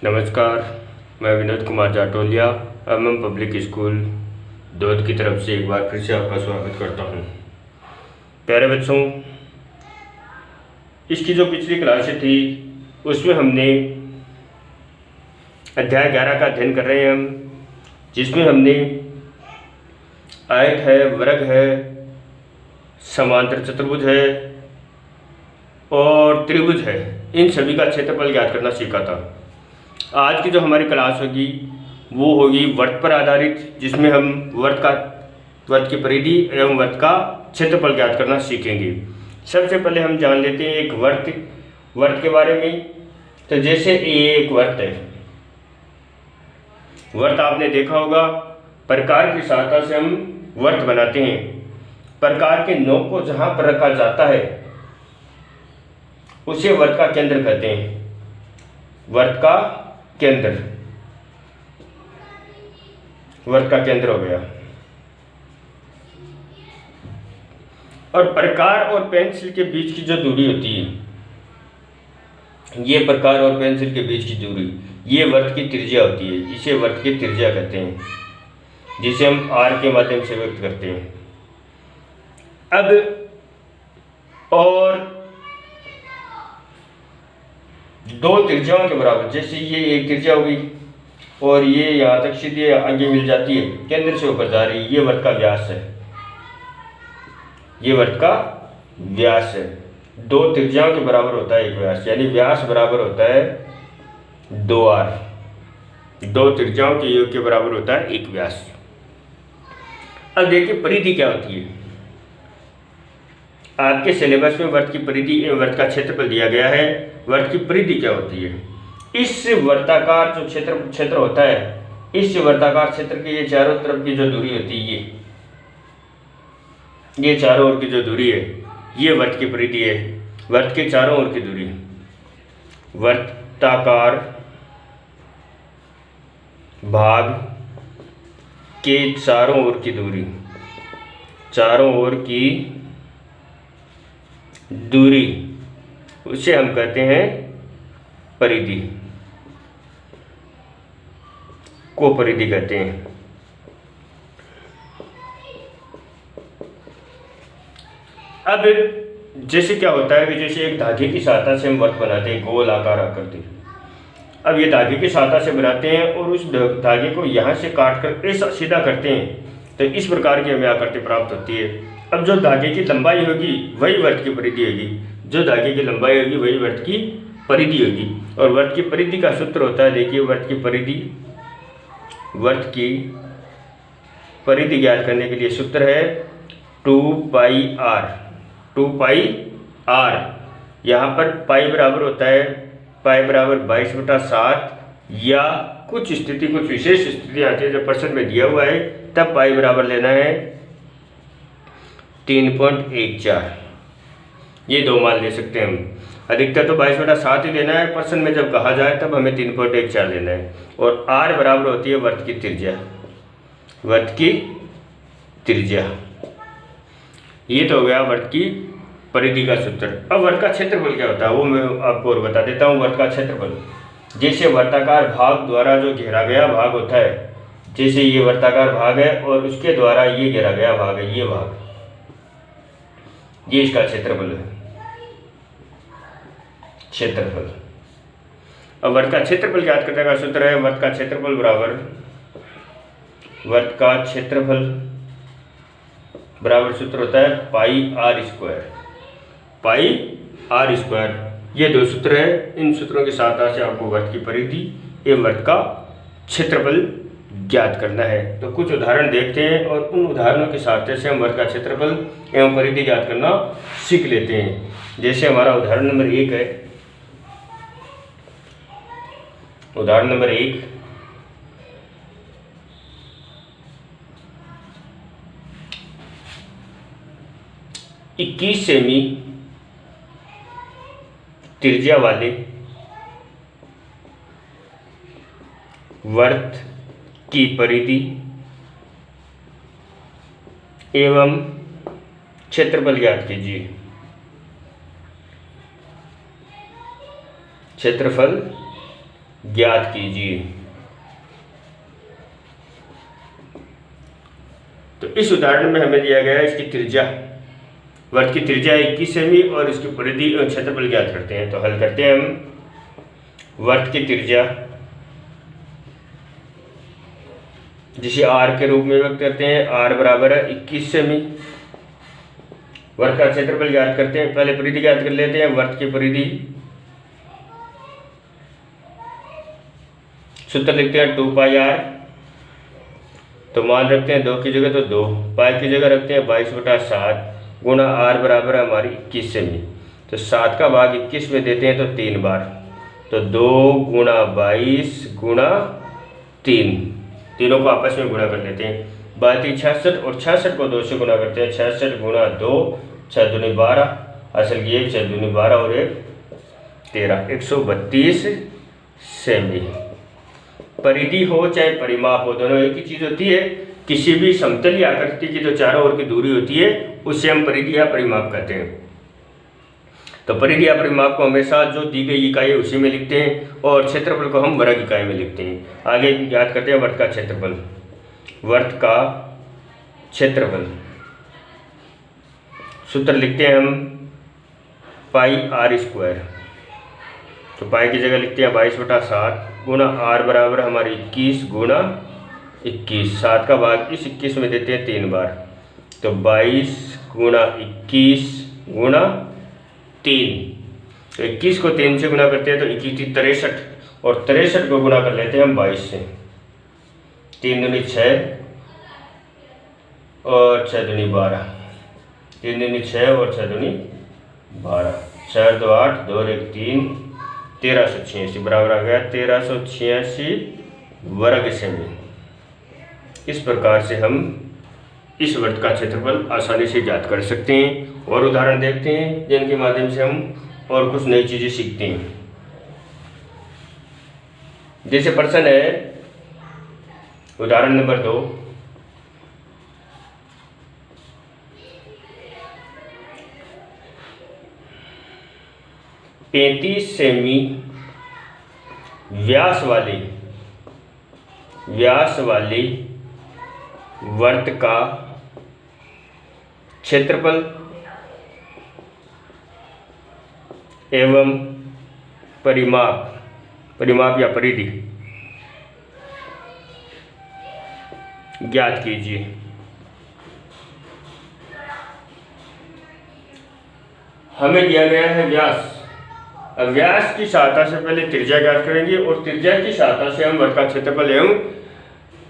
नमस्कार, मैं Vinod Kumar Jatolia public school Dawood की तरफ से एक बार फिर से आपका स्वागत करता हूं। प्यारे बच्चों, इसकी जो पिछली क्लासें थी उसमें हमने अध्याय 11 का अध्ययन कर रहे हैं हम, जिसमें हमने आयत है, वर्ग है, समांतर चतुर्भुज है और त्रिभुज है, इन सभी का क्षेत्रफल ज्ञात करना सीखा था। आज की जो हमारी क्लास होगी वो होगी वर्त पर आधारित, जिसमें हम वर्त की परिधि एवं वर्त का क्षेत्रफल ज्ञात करना सीखेंगे। सबसे पहले हम जान लेते हैं एक वर्त के बारे में। तो जैसे ये एक वर्त है, वर्त आपने देखा होगा, प्रकार की सहायता से हम वर्त बनाते हैं। प्रकार के नोक को जहाँ पर रखा जाता है उसे वर्त का केंद्र कहते हैं। वर्त का केंद्र, वर्त का केंद्र हो गया। और प्रकार और पेंसिल के बीच की जो दूरी होती है, ये प्रकार और पेंसिल के बीच की दूरी, ये वर्त की त्रिज्या होती है। इसे वर्त की त्रिज्या कहते हैं, जिसे हम आर के माध्यम से व्यक्त करते हैं। अब और दो त्रिज्याओं के बराबर, जैसे ये एक त्रिज्या होगी और ये यहाँ तक सीधी आगे मिल जाती है, केंद्र से ऊपर जा रही है, ये वर्त का व्यास है। ये वर्त का व्यास है। दो त्रिज्याओं के बराबर होता है एक व्यास, यानी व्यास बराबर होता है 2r। दो त्रिज्याओं के योग के बराबर होता है एक व्यास। अब देखिए परिधि क्या होती है। आपके सिलेबस में वर्त की परिधि एवं वर्त का क्षेत्रफल दिया गया है। वर्त की परिधि क्या होती है? इस वर्ताकार जो क्षेत्र होता है, इस वर्ताकार क्षेत्र के ये चारों तरफ की जो दूरी होती है, ये चारों ओर की जो दूरी है, ये वर्त की परिधि है। वर्त के चारों ओर की दूरी, वर्ताकार भाग के चारों ओर की दूरी, चारों ओर की दूरी, उसे हम कहते हैं परिधि, को परिधि कहते हैं। अब जैसे क्या होता है कि जैसे एक धागे की सहायता से हम वर्त बनाते हैं, गोल आकार आकृति। अब ये धागे की सहायता से बनाते हैं और उस धागे को यहाँ से काट कर ऐसा सीधा करते हैं, तो इस प्रकार की हमें आकृति प्राप्त होती है। अब जो धागे की लंबाई होगी वही वर्त की परिधि होगी, जो धागे की लंबाई होगी वही वर्त की परिधि होगी। और वर्त की परिधि का सूत्र होता है, देखिए वर्त की परिधि ज्ञात करने के लिए सूत्र है 2πr। 2πr, यहाँ पर पाई बराबर होता है, पाई बराबर 22/7, या कुछ विशेष स्थिति आती है जब परसेंट में दिया हुआ है, तब पाई बराबर लेना है 3.14। ये दो मान ले सकते हैं हम। अधिकतर तो 22/7 ही लेना है, परसेंट में जब कहा जाए तब हमें 3.14 लेना है। और r बराबर होती है वर्त की त्रिज्या, वर्त की त्रिज्या। ये तो हो गया वर्त की परिधि का सूत्र। अब वर्त का क्षेत्रफल क्या होता है वो मैं आपको और बता देता हूँ। वर्त का क्षेत्रफल, जैसे वर्ताकार भाग द्वारा जो घेरा गया भाग होता है, जैसे ये वर्ताकार भाग है और उसके द्वारा ये घेरा गया भाग है, ये भाग, ये इसका क्षेत्रफल है, क्षेत्रफल। अब वर्त का क्षेत्रफल ज्ञात करने का सूत्र है वर्त का क्षेत्रफल बराबर सूत्र होता है πr²। ये दो सूत्र है, इन सूत्रों की सहायता से आपको वर्त की परिधि एवं वर्त का क्षेत्रफल ज्ञात करना है। तो कुछ उदाहरण देखते हैं और उन उदाहरणों की सहायता से हम वर्त का क्षेत्रफल एवं परिधि ज्ञात करना सीख लेते हैं। जैसे हमारा उदाहरण नंबर 1 है। उदाहरण नंबर 1, इक्कीस सेमी त्रिज्या वाले वर्त की परिधि एवं क्षेत्रफल ज्ञात कीजिए। क्षेत्रफल ज्ञात कीजिए। तो इस उदाहरण में हमें दिया गया है इसकी त्रिज्या, वृत्त की त्रिज्या 21 सेमी और इसकी परिधि और क्षेत्रफल ज्ञात करते हैं। तो हल करते हैं हम। वृत्त की त्रिज्या जिसे r के रूप में व्यक्त करते हैं, r बराबर है 21 सेमी। वृत्त का क्षेत्रफल ज्ञात करते हैं। पहले परिधि ज्ञात कर लेते हैं। वृत्त की परिधि सूत्र लिखते हैं 2 पाई r। तो मान रखते हैं 2 की जगह तो 2, पाई की जगह रखते हैं 22/7 गुणा r बराबर है हमारी 21 सेमी। तो 7 का भाग 21 में देते हैं तो 3 बार, तो 2 गुणा 22 गुणा 3, तीनों को आपस में गुणा कर लेते हैं। 32 66 और 66 को 2 से गुणा करते हैं। 66 गुणा 2, 6 दूनी 12, असल की 1, 6 दूनी 12 और 1 13, 132 सेमी। परिधि हो चाहे परिमाप हो, दोनों एक ही चीज होती है। किसी भी समतल या आकृति की जो चारों ओर की दूरी होती है उससे हम परिधि या परिमाप कहते हैं। तो परिधि या परिमाप को हमेशा जो दी गई इकाई है उसी में लिखते हैं और क्षेत्रफल को हम वर्ग इकाई में लिखते हैं। आगे याद करते हैं वृत्त का क्षेत्रफल। वृत्त का क्षेत्रफल सूत्र लिखते हैं हम पाई r²। तो पाई की जगह लिखते हैं 22/7 गुणा r बराबर हमारी 21 गुणा 21। 7 का भाग इस 21 में देते हैं 3 बार, तो 22 गुणा 21 गुणा 3। तो 21 को 3 से गुणा करते हैं तो 21 63 और 63 को गुणा कर लेते हैं हम 22 से। 3 दूनी 6 और 6 दूनी 12, 3 दूनी 6 और 6 दूनी 12, 4 2 8, 2 1 3, 1386 बराबर आ गया 1386 वर्ग सेमी। इस प्रकार से हम इस वृत्त का क्षेत्रफल आसानी से ज्ञात कर सकते हैं। और उदाहरण देखते हैं जिनके माध्यम से हम और कुछ नई चीज़ें सीखते हैं। जैसे प्रश्न है उदाहरण नंबर 2, पैंतीस सेमी व्यास वाली वृत्त का क्षेत्रफल एवं परिमाप या परिधि ज्ञात कीजिए। हमें दिया गया है व्यास। अब व्यास की सहायता से पहले त्रिज्या ज्ञात करेंगे और त्रिज्या की सहायता से हम वृत्त का क्षेत्रफल एवं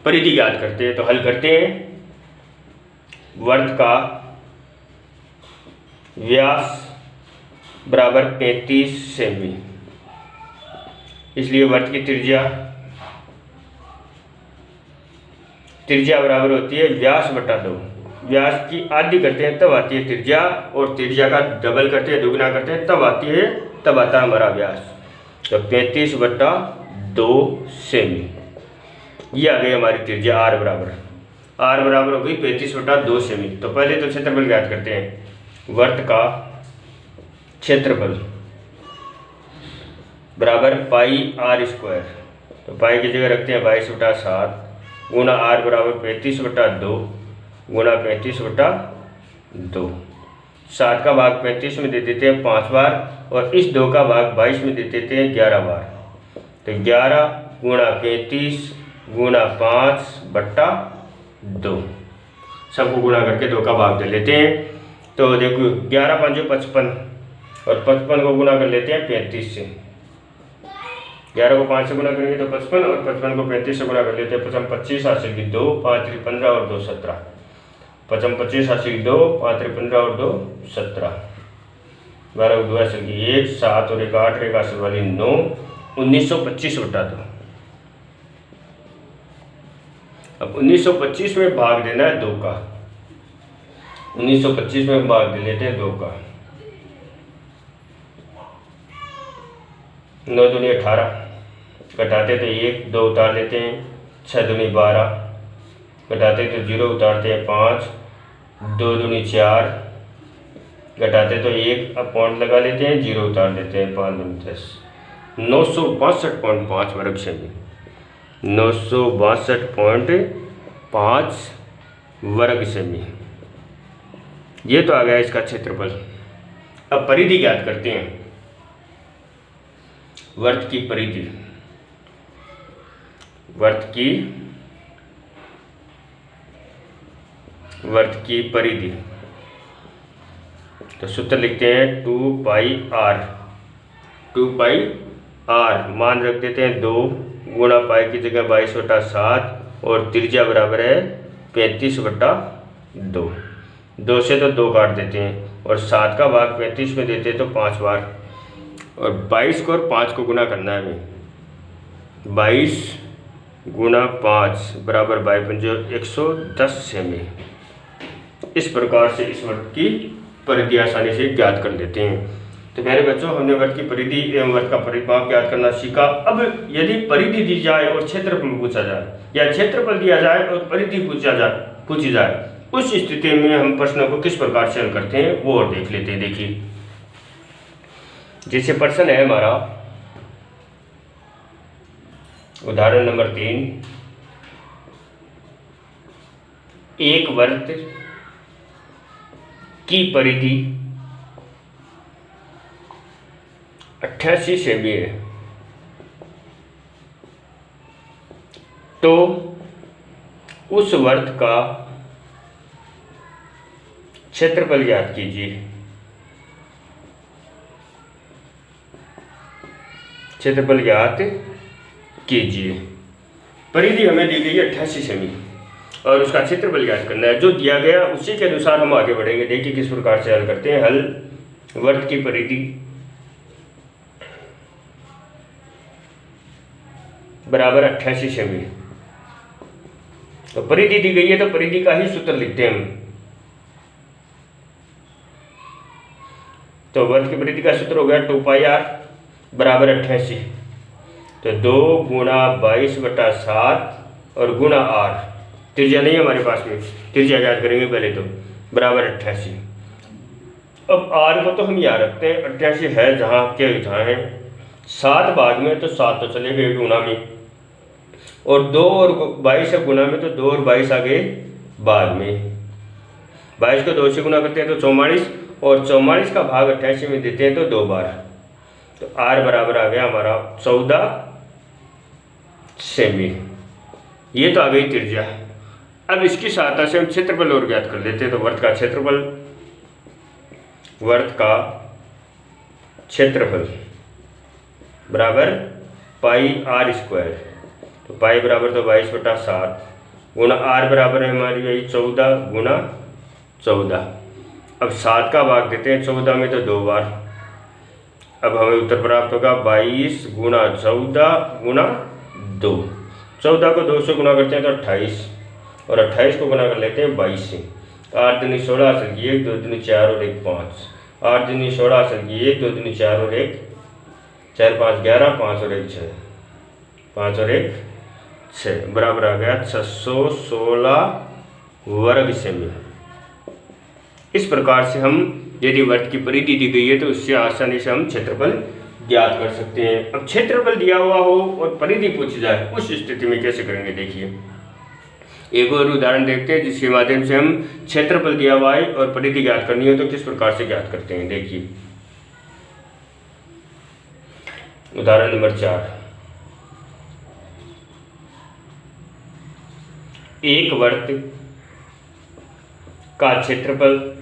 परिधि ज्ञात करते हैं। तो हल करते हैं। वृत्त का व्यास बराबर 35 सेमी, इसलिए वृत्त की त्रिज्या बराबर होती है व्यास बटा 2। व्यास की आधी करते हैं तब आती है त्रिज्या, और त्रिज्या का डबल करते हैं, दुगुना करते हैं तब आता है हमारा व्यास। तो 35/2 सेमी, ये आ गई हमारी त्रिज्या। आर बराबर हो गई 35/2 सेमी। तो पहले तो क्षेत्रफल ज्ञात करते हैं। वृत्त का क्षेत्रफल बराबर पाई r²। तो पाई की जगह रखते हैं 22/7 गुणा r बराबर 35/2 गुणा 35/2। 7 का भाग 35 में दे देते हैं 5 बार और इस 2 का भाग 22 में दे देते हैं 11 बार। तो 11 गुणा 35 गुणा 5/2, सबको गुणा करके 2 का भाग दे लेते हैं। तो देखो 11 5 55 और 55 को गुणा कर लेते हैं 35 से। 11 को 5 से गुणा करेंगे तो 55 और 55 को 35 से गुणा कर लेते हैं। 55 25 हासिल की 2, 5 3 15 और 2 17। 55 25 हासिल की 2, 5 3 15 और 2 17। 12 2 हासिल की 1, 7 और 1 8, 1 हासिल वाली 9, 1925/2। अब 1925 में भाग देना है 2 का। 1925 में भाग दे लेते हैं 2 का। 9 दूनी 18, घटाते तो 1, 2 उतार लेते हैं। 6 दूनी 12, घटाते तो 0 उतारते हैं 5, 2 दूनी 4, घटाते तो 1, अब पॉइंट लगा लेते हैं, 0 उतार लेते हैं 5 दूनी 10, 962.5 वर्ग सेमी, 962.5 वर्ग सेमी। ये तो आ गया इसका क्षेत्रफल। अब परिधि ज्ञात करते हैं, वर्त की परिधि, वर्त की परिधि। तो सूत्र लिखते हैं 2πr, 2πr मान रख देते हैं 2 गुणा पाई की जगह 22/7 और त्रिज्या बराबर है 35/2। 2 से तो 2 काट देते हैं और 7 का भाग 35 में देते हैं तो 5 बार, और 22 को और 5 को गुना करना है हमें। 22 गुणा 5 बराबर 110 सेमी। इस प्रकार से इस वर्ग की परिधि आसानी से ज्ञात कर लेते हैं। तो मेरे बच्चों, हमने वर्ग की परिधि एवं वर्ग का परिमाप ज्ञात करना सीखा। अब यदि परिधि दी जाए और क्षेत्रफल पूछा जाए, या क्षेत्रफल दिया जाए और परिधि पूछी जाए, उस स्थिति में हम प्रश्नों को किस प्रकार से हल करते हैं वो और देख लेते हैं। देखिए, जैसे प्रश्न है हमारा उदाहरण नंबर 3, एक वर्ग की परिधि 88 सेमी है, तो उस वर्ग का क्षेत्रफल ज्ञात कीजिए। क्षेत्रफल ज्ञात कीजिए। परिधि हमें दी गई है 88 सेमी और उसका क्षेत्रफल ज्ञात करना है। जो दिया गया उसी के अनुसार हम आगे बढ़ेंगे। देखिए किस प्रकार से हल करते हैं। हल, वर्ग की परिधि बराबर 88 सेमी। तो परिधि दी गई है तो परिधि का ही सूत्र लिखते हैं हम। तो वर्ग की परिधि का सूत्र हो गया 2πr बराबर 88। तो 2 गुणा 22/7 और गुणा r, त्रिज्या नहीं है हमारे पास में, त्रिज्या ज्ञात करेंगे पहले तो, बराबर 88। अब r को तो हम यहाँ रखते हैं, 88 है जहाँ के जहाँ है, 7 बाद में तो 7 तो चले गए गुणा में, और 2 और 22 है गुणा में, तो 2 और 22 आ गए बाद में। 22 को 2 से गुना करते हैं तो 44, और 44 का भाग 88 में देते हैं तो 2 बार। तो r बराबर आ गया हमारा 14 सेमी। ये तो आ गई त्रिज्या। अब इसकी सहायता से हम क्षेत्रफल और ज्ञात कर लेते हैं। तो वर्ग का क्षेत्रफल, बराबर πr²। तो पाई बराबर तो 22/7 गुणा r बराबर है हमारी यही 14 गुणा 14। अब 7 का भाग देते हैं 14 में तो 2 बार। अब हमें उत्तर प्राप्त होगा 22 गुणा 14 गुणा 2। 14 को 2 से गुना करते हैं तो 28, और 28 को गुना कर लेते हैं 22 से। 8 दूनी 16 हासिल की 1, 2 दूनी 4 और 1 5। 8 दूनी 16 हासिल की 1, 2 दूनी 4 और 1 4 5 11, 5 और 1 6, 5 और 1 6 बराबर आ गया 616 वर्ग सेमी। इस प्रकार से हम यदि वर्ग की परिधि दी गई है तो उससे आसानी से हम क्षेत्रफल ज्ञात कर सकते हैं। अब क्षेत्रफल दिया हुआ हो और परिधि पूछी जाए, उस स्थिति में कैसे करेंगे देखिए। एक और उदाहरण देखते हैं जिसके माध्यम से हम क्षेत्रफल दिया हुआ है और परिधि ज्ञात करनी हो तो किस प्रकार से ज्ञात करते हैं। देखिए उदाहरण नंबर 4, एक वर्ग का क्षेत्रफल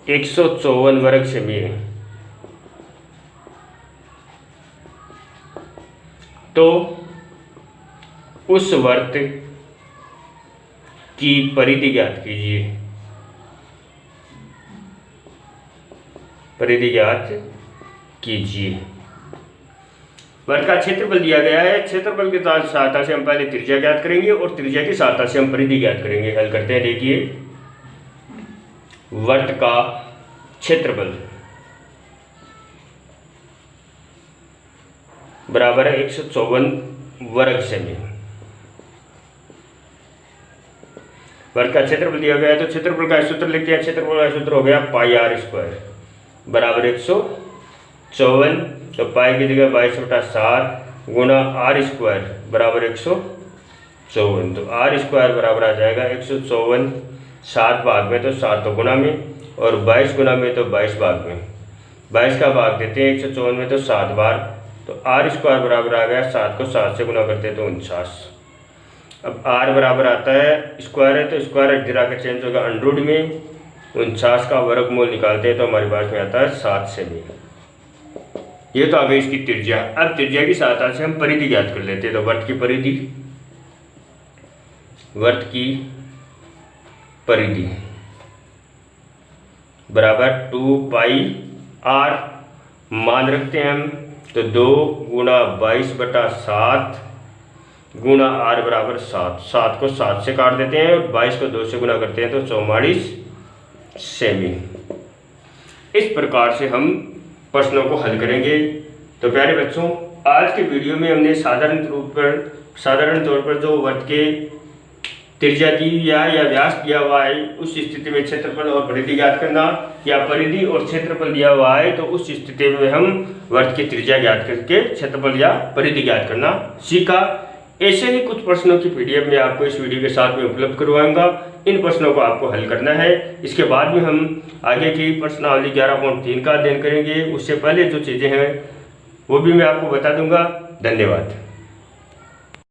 154 वर्ग सेमी है, तो उस वर्ग की परिधि ज्ञात कीजिए। परिधि ज्ञात कीजिए। वर्ग का क्षेत्रफल दिया गया है, क्षेत्रफल की सहायता से हम पहले त्रिज्या ज्ञात करेंगे और त्रिज्या की सहायता से हम परिधि ज्ञात करेंगे। हल करते हैं। देखिए वर्ग का क्षेत्रफल बराबर है 154 वर्ग सेमी। वर्ग का क्षेत्रफल दिया गया है तो क्षेत्रफल का सूत्र लिखते हैं। क्षेत्रफल का सूत्र हो गया πr²। बराबर 154। तो पाई की जगह 22/7 गुणा आर स्क्वायर बराबर 154। तो आर स्क्वायर बराबर आ जाएगा 154, 7 भाग में तो 7 तो गुणा में, और 22 गुणा में तो 22 भाग में। 22 का भाग देते हैं 154 में तो 7 बार, तो आर स्क्वायर बराबर आ गया 7 को 7 से गुणा करते हैं तो 49। अब आर बराबर आता है स्क्वायर है तो स्क्वायर गिरा कर चेंज होगा अंडरूट में, 49 का वर्गमूल निकालते हैं तो हमारे पास में आता है 7 सेमी। ये तो आ गई इसकी त्रिज्या। अब त्रिज्या की सहायता से हम परिधि ज्ञात कर लेते हैं। तो वर्त की परिधि बराबर 2 पाई आर मान रखते हैं हम, तो 2 गुणा 22/7 गुणा आर बराबर 7। 7 को 7 से काट देते हैं और 22 को 2 से गुणा करते हैं तो 44 सेमी। इस प्रकार से हम प्रश्नों को हल करेंगे। तो प्यारे बच्चों, आज के वीडियो में हमने साधारण तौर पर जो वर्त के त्रिज्या दी या व्यास दिया हुआ है उस स्थिति में क्षेत्रफल और परिधि ज्ञात करना, या परिधि और क्षेत्रफल दिया हुआ है तो उस स्थिति में हम वर्त की त्रिज्या ज्ञात करके क्षेत्रफल या परिधि ज्ञात करना सीखा। ऐसे ही कुछ प्रश्नों की पीडीएफ में आपको इस वीडियो के साथ में उपलब्ध करवाऊंगा। इन प्रश्नों को आपको हल करना है। इसके बाद में हम आगे की प्रश्नावली 11.3 का अध्ययन करेंगे। उससे पहले जो चीज़ें हैं वो भी मैं आपको बता दूंगा। धन्यवाद।